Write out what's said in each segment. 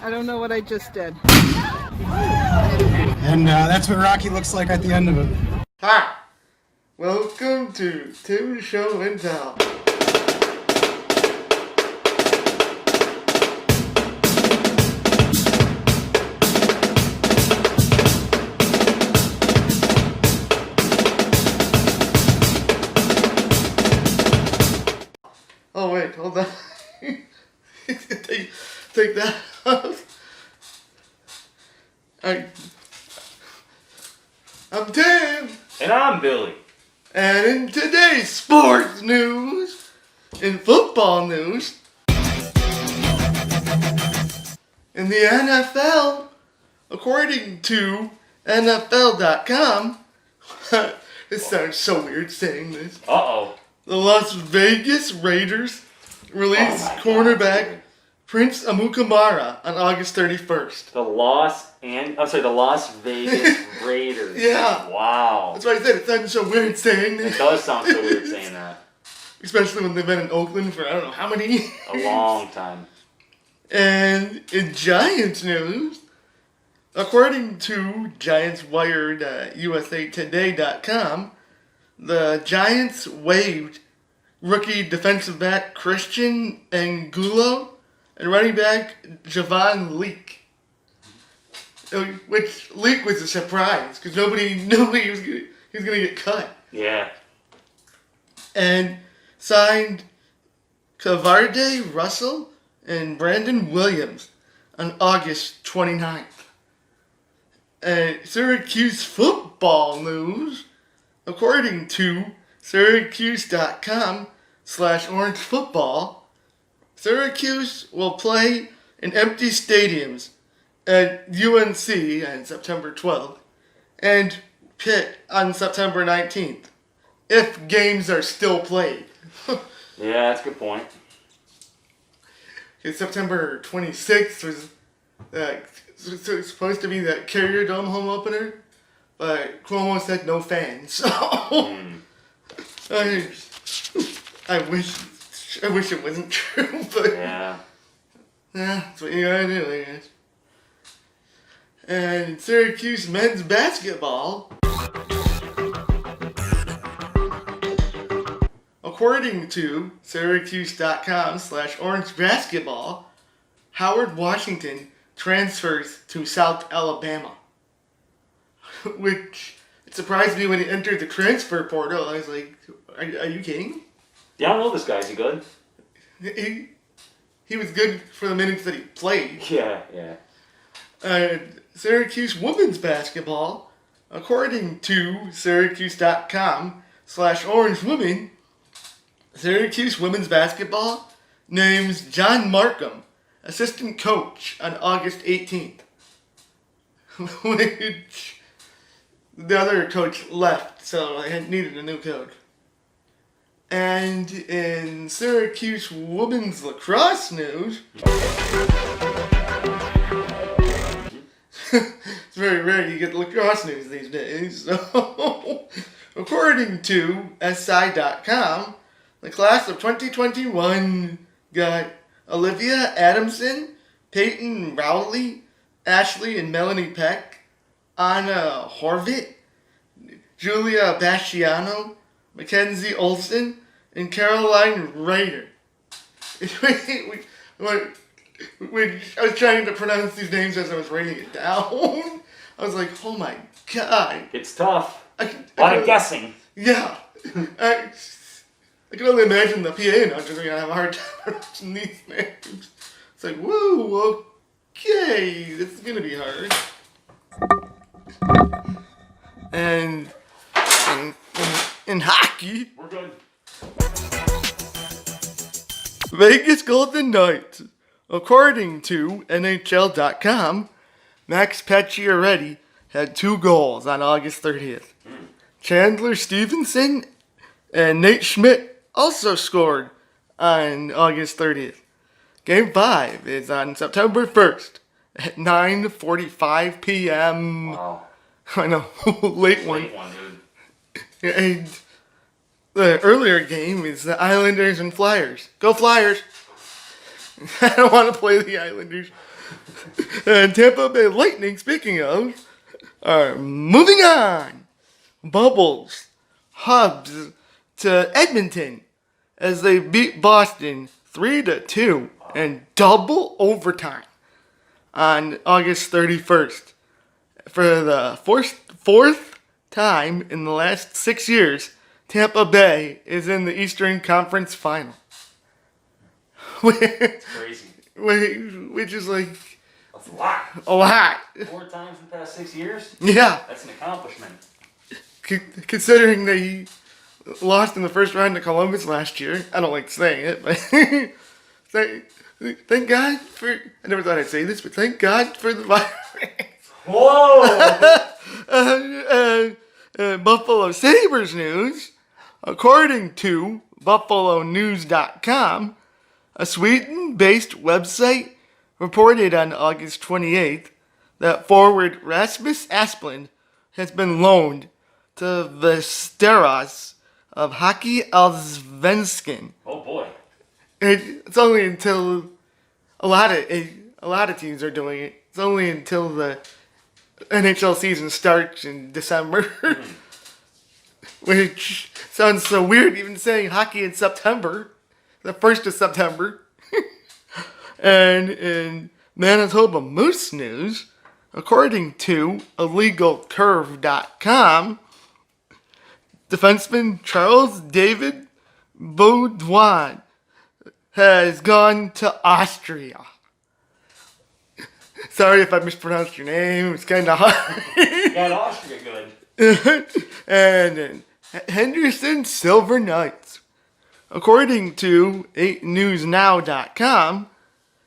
I don't know what I just did. And that's what Rocky looks like at the end of it. Hi, welcome to Tim's Show and Tell. Oh wait, hold on. take that off. I'm Tim. And I'm Billy. And in today's sports news, in football news, in the NFL, according to NFL.com, it sounds so weird saying this. Uh-oh. The Las Vegas Raiders released cornerback Prince Amukamara on August 31st. The Las Vegas Raiders. Yeah. Wow. That's why I said it sounds so weird saying that. It does sound so weird saying that. Especially when they've been in Oakland for I don't know how many years. A long time. And in Giants news, according to Giants Wired USAToday.com, the Giants waived rookie defensive back Christian Angulo and running back Javon Leak. Which Leak was a surprise because nobody knew he was going to get cut. Yeah. And signed Kavarde Russell and Brandon Williams on August 29th. And Syracuse football news, according to Syracuse.com/orangefootball, Syracuse will play in empty stadiums at UNC on September 12th and Pitt on September 19th, if games are still played. Yeah, that's a good point. September 26th was supposed to be that Carrier Dome home opener, but Cuomo said no fans. So I wish it wasn't true, but yeah, that's what you gotta do, I guess. And Syracuse men's basketball, according to Syracuse.com/orangebasketball, Howard Washington transfers to South Alabama. Which it surprised me when he entered the transfer portal. I was like, are you kidding? Yeah, I don't know this guy. Is he good? He was good for the minutes that he played. Yeah. Syracuse women's basketball, according to Syracuse.com/orangewomen, Syracuse women's basketball names John Markham assistant coach on August 18th. Which the other coach left, so I needed a new coach. And in Syracuse women's lacrosse news, it's very rare you get lacrosse news these days. So, according to SI.com, the class of 2021 got Olivia Adamson, Peyton Rowley, Ashley and Melanie Peck, Anna Horvath, Julia Basciano, Mackenzie Olsen, and Caroline Ryder. I was trying to pronounce these names as I was writing it down. I was like, oh my god. It's tough. A lot of guessing. Yeah. I can only imagine the PA announcers are going to have a hard time pronouncing these names. It's like, whoa, okay, this is going to be hard. And in hockey, We're good. Vegas Golden Knights, according to NHL.com, Max Pacioretty had 2 goals on August 30th. Chandler Stevenson and Nate Schmidt also scored on August 30th. Game 5 is on September 1st at 9:45 p.m. Wow. I know, late one. Late one, dude. And the earlier game is the Islanders and Flyers. Go Flyers! I don't want to play the Islanders. And Tampa Bay Lightning, speaking of, are moving on. Bubbles, Hubs to Edmonton as they beat Boston 3-2 in double overtime on August 31st. For the fourth time in the last 6 years, Tampa Bay is in the Eastern Conference Final. It's crazy. Which is like That's a lot. a lot. 4 times in the past 6 years? Yeah, That's an accomplishment. considering they lost in the first round to Columbus last year. I don't like saying it, but thank God for. I never thought I'd say this, but thank God for the virus. Whoa! Buffalo Sabres news. According to BuffaloNews.com, a Sweden-based website reported on August 28th that forward Rasmus Asplund has been loaned to the Steros of Hockey Allsvenskan. Oh boy. It's only until a lot of teams are doing it. It's only until the NHL season starts in December, which sounds so weird. Even saying hockey in September, the 1st of September. And in Manitoba Moose news, according to IllegalCurve.com, defenseman Charles David Baudouin has gone to Austria. Sorry if I mispronounced your name. It's kind of hard. Got Austria good. And Henderson Silver Knights. According to 8newsnow.com,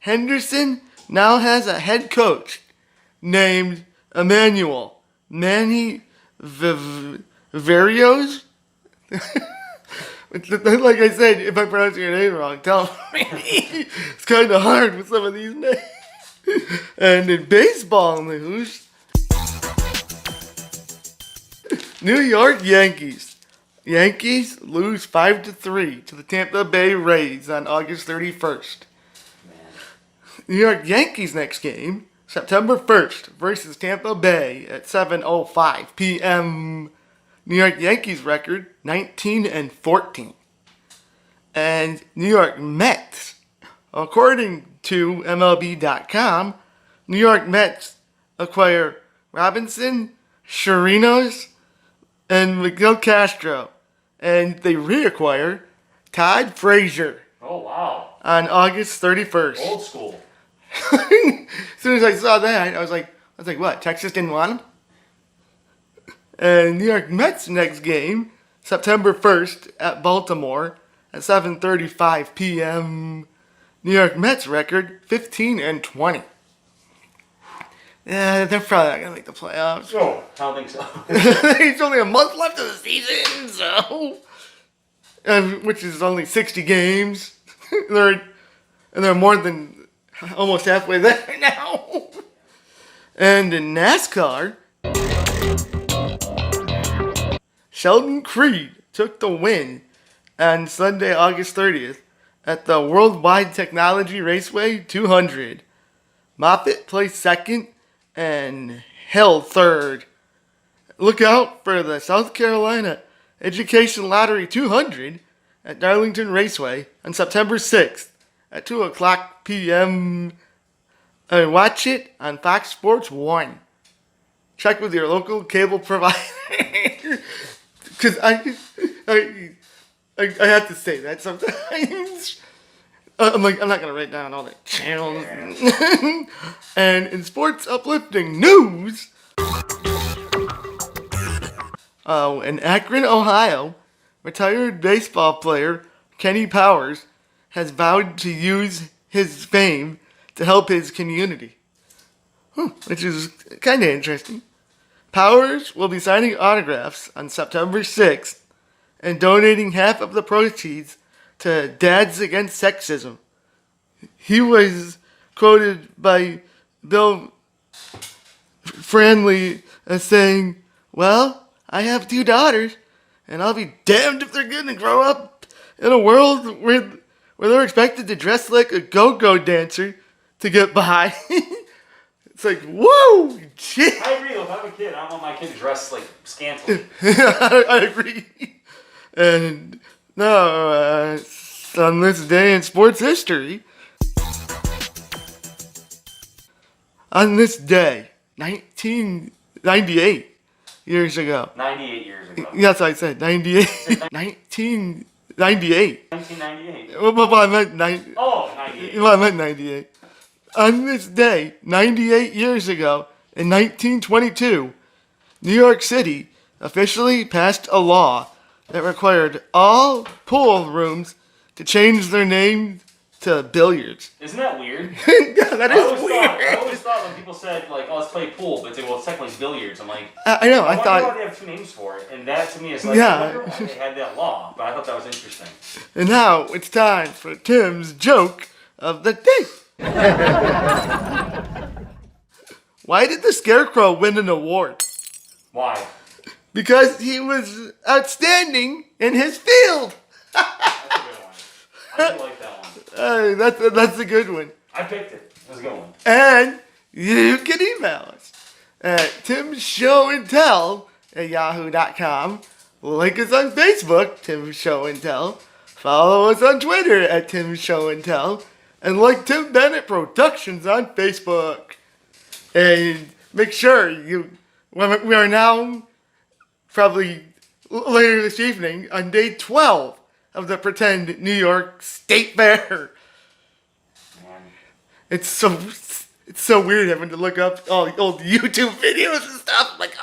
Henderson now has a head coach named Emmanuel Manny Varios. Like I said, if I pronounce your name wrong, tell me. It's kind of hard with some of these names. And in baseball news, New York Yankees. Yankees lose 5-3 to the Tampa Bay Rays on August 31st. New York Yankees next game, September 1st versus Tampa Bay at 7:05 p.m. New York Yankees record 19-14. And New York Mets, according to MLB.com, New York Mets acquire Robinson, Chirinos, and Miguel Castro. And they reacquire Todd Frazier Oh wow. on August 31st. Old school. As soon as I saw that, I was like, what? Texas didn't want him? And New York Mets next game, September 1st at Baltimore at 7:35 p.m. New York Mets record 15-20. Yeah, they're probably not gonna make the playoffs. Oh, I don't think so. There's only a month left of the season, so which is only 60 games. they're more than almost halfway there now. And in NASCAR, Sheldon Creed took the win on Sunday, August 30th at the Worldwide Technology Raceway 200. Moffitt placed second and Hill third. Look out for the South Carolina Education Lottery 200 at Darlington Raceway on September 6th at 2 o'clock p.m. And watch it on Fox Sports 1. Check with your local cable provider. Because I have to say that sometimes. I'm not going to write down all the channels. And in sports uplifting news, in Akron, Ohio, retired baseball player Kenny Powers has vowed to use his fame to help his community. Which is kind of interesting. Powers will be signing autographs on September 6th and donating half of the proceeds to Dads Against Sexism. He was quoted by Bill Franley as saying, "Well, I have 2 daughters, and I'll be damned if they're going to grow up in a world where they're expected to dress like a go-go dancer to get by. It's like, whoa, shit. I agree. If I have a kid, I don't want my kid dressed like scantily. I agree. And no, on this day in sports history, on this day, 1998 years ago. 98 years ago. That's what I said, 98. 1998. 1998. Well, I meant 90. Oh, 98. Well, I meant 98. On this day, 98 years ago, in 1922, New York City officially passed a law that required all pool rooms to change their name to billiards. Isn't that weird? Yeah, that I is always weird. Thought, I always thought when people said, like, oh, let's play pool, but they well, it's technically billiards. I'm like, I know, I wonder thought. why they have two names for it. And that to me is like, Yeah. I wonder why they had that law. But I thought that was interesting. And now it's time for Tim's joke of the day. Why did the Scarecrow win an award? Why? Because he was outstanding in his field. That's a good one. I do like that one. That's a good one. I picked it. It was a good one. And you can email us at timshowandtell@yahoo.com. Like us on Facebook, Tim Show and Tell. Follow us on Twitter at Tim Show and Tell. And like Tim Bennett Productions on Facebook. And make sure we are now probably later this evening on day 12 of the pretend New York State Fair. Man. It's so weird having to look up all the old YouTube videos and stuff. Like,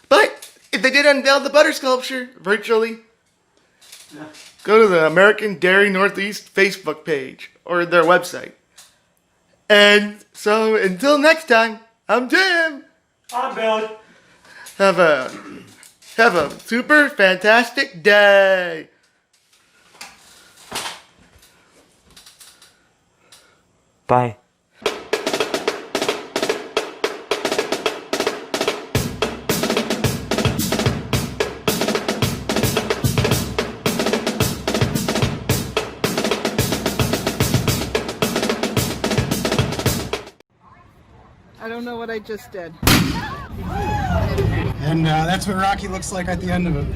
But if they did unveil the butter sculpture virtually, go to the American Dairy Northeast Facebook page or their website. And so until next time, I'm Tim. I'm Bill. Have a super fantastic day. Bye. I don't know what I just did. And that's what Rocky looks like at the end of it.